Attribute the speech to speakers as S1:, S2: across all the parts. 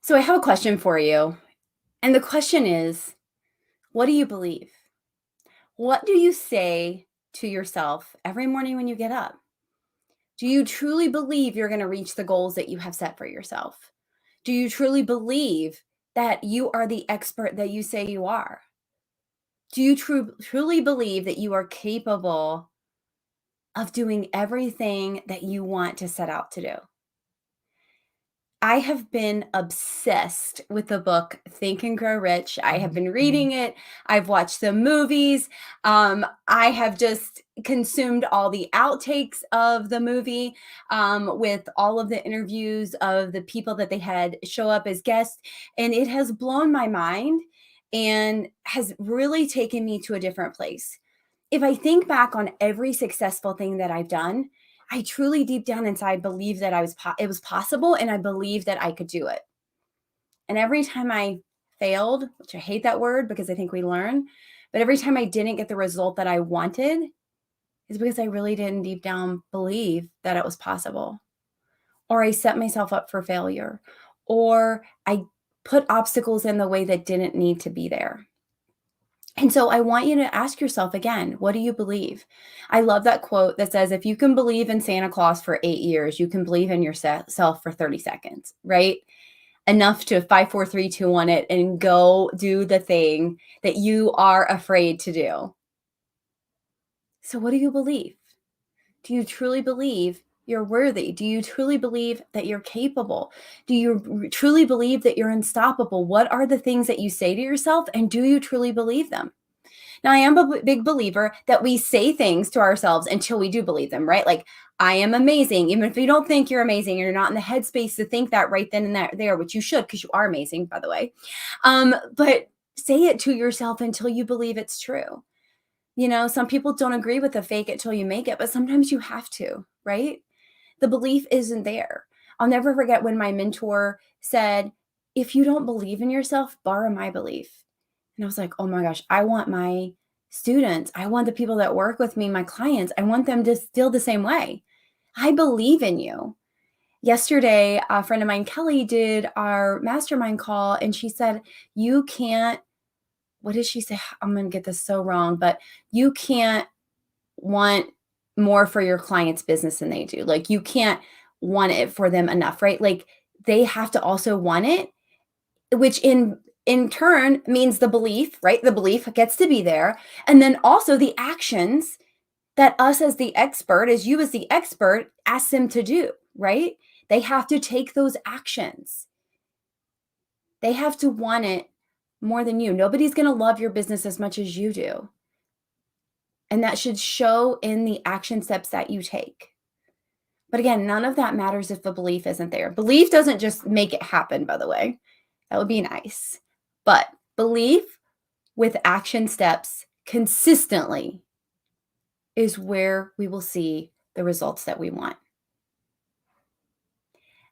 S1: So I have a question for you. And the question is, what do you believe? What do you say to yourself every morning when you get up? Do you truly believe you're going to reach the goals that you have set for yourself? Do you truly believe that you are the expert that you say you are? Do you truly believe that you are capable of doing everything that you want to set out to do? I have been obsessed with the book Think and Grow Rich. I have been reading it. I've watched the movies. I have just consumed all the outtakes of the movie with all of the interviews of the people that they had show up as guests. And it has blown my mind and has really taken me to a different place. If I think back on every successful thing that I've done, I truly deep down inside believe that it was possible and I believe that I could do it. And every time I failed, which I hate that word because I think we learn, but every time I didn't get the result that I wanted is because I really didn't deep down believe that it was possible. Or I set myself up for failure, or I put obstacles in the way that didn't need to be there. And so I want you to ask yourself again, what do you believe? I love that quote that says, if you can believe in Santa Claus for 8 years, you can believe in yourself for 30 seconds, right? Enough to 5, 4, 3, 2, 1 it and go do the thing that you are afraid to do. So what do you believe? Do you truly believe you're worthy? Do you truly believe that you're capable? Do you truly believe that you're unstoppable? What are the things that you say to yourself, and do you truly believe them? Now, I am a big believer that we say things to ourselves until we do believe them, right? Like, I am amazing. Even if you don't think you're amazing, you're not in the headspace to think that right then and there, which you should, because you are amazing, by the way. But say it to yourself until you believe it's true. You know, some people don't agree with the fake it till you make it, but sometimes you have to, right? The belief isn't there. I'll never forget when my mentor said, if you don't believe in yourself, borrow my belief. And I was like, oh my gosh, I want my students, I want the people that work with me, my clients, I want them to feel the same way. I believe in you. Yesterday, a friend of mine, Kelly, did our mastermind call, and she said, you can't, what did she say? I'm going to get this so wrong, but you can't want more for your client's business than they do. Like, you can't want it for them enough, right? Like, they have to also want it, which in turn means the belief, right? The belief gets to be there. And then also the actions that us as the expert, as you as the expert, ask them to do, right? They have to take those actions. They have to want it more than you. Nobody's going to love your business as much as you do. And that should show in the action steps that you take. But again, none of that matters if the belief isn't there. Belief doesn't just make it happen, by the way. That would be nice. But belief with action steps consistently is where we will see the results that we want.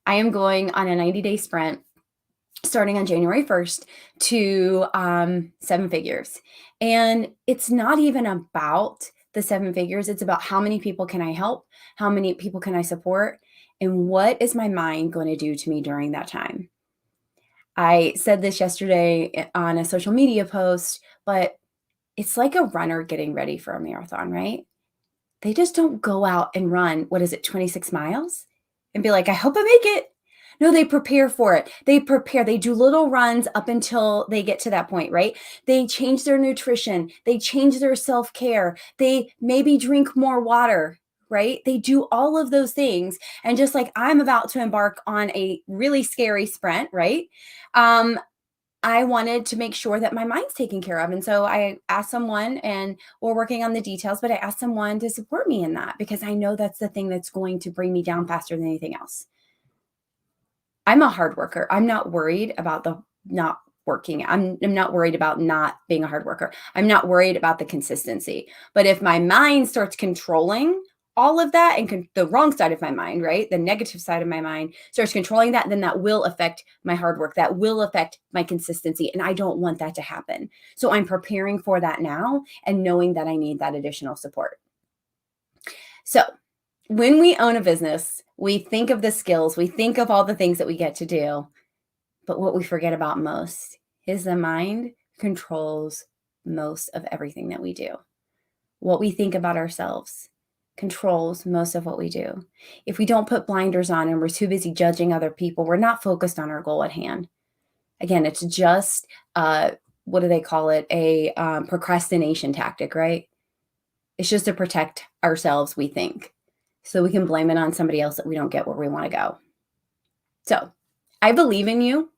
S1: I am going on a 90-day sprint starting on January 1st to 7 figures. And it's not even about the 7 figures. It's about how many people can I help? How many people can I support? And what is my mind going to do to me during that time? I said this yesterday on a social media post, but it's like a runner getting ready for a marathon, right? They just don't go out and run, 26 miles and be like, I hope I make it. No, they prepare for it. They prepare. They do little runs up until they get to that point, right? They change their nutrition. They change their self-care. They maybe drink more water, right? They do all of those things. And just like I'm about to embark on a really scary sprint, right? I wanted to make sure that my mind's taken care of. And so I asked someone, and we're working on the details, but I asked someone to support me in that because I know that's the thing that's going to bring me down faster than anything else. I'm a hard worker. I'm not worried about the not working. I'm not worried about not being a hard worker. I'm not worried about the consistency. But if my mind starts controlling all of that and the wrong side of my mind, right? The negative side of my mind starts controlling that, then that will affect my hard work. That will affect my consistency. And I don't want that to happen. So I'm preparing for that now and knowing that I need that additional support. So when we own a business, we think of the skills, we think of all the things that we get to do. But what we forget about most is the mind controls most of everything that we do. What we think about ourselves controls most of what we do. If we don't put blinders on and we're too busy judging other people, we're not focused on our goal at hand. Again, it's just, what do they call it? A procrastination tactic, right? It's just to protect ourselves, we think, so we can blame it on somebody else that we don't get where we want to go. So I believe in you.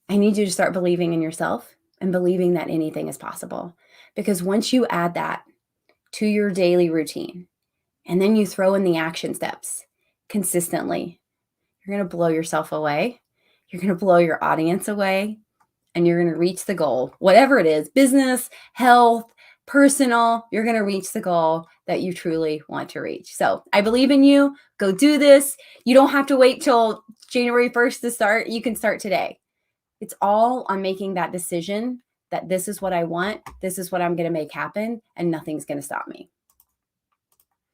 S1: I need you to start believing in yourself and believing that anything is possible. Because once you add that to your daily routine and then you throw in the action steps consistently, you're going to blow yourself away. You're going to blow your audience away, and you're going to reach the goal, whatever it is, business, health, personal, you're going to reach the goal that you truly want to reach. So I believe in you. Go do this. You don't have to wait till January 1st to start. You can start today. It's all on making that decision that this is what I want. This is what I'm going to make happen, and nothing's going to stop me.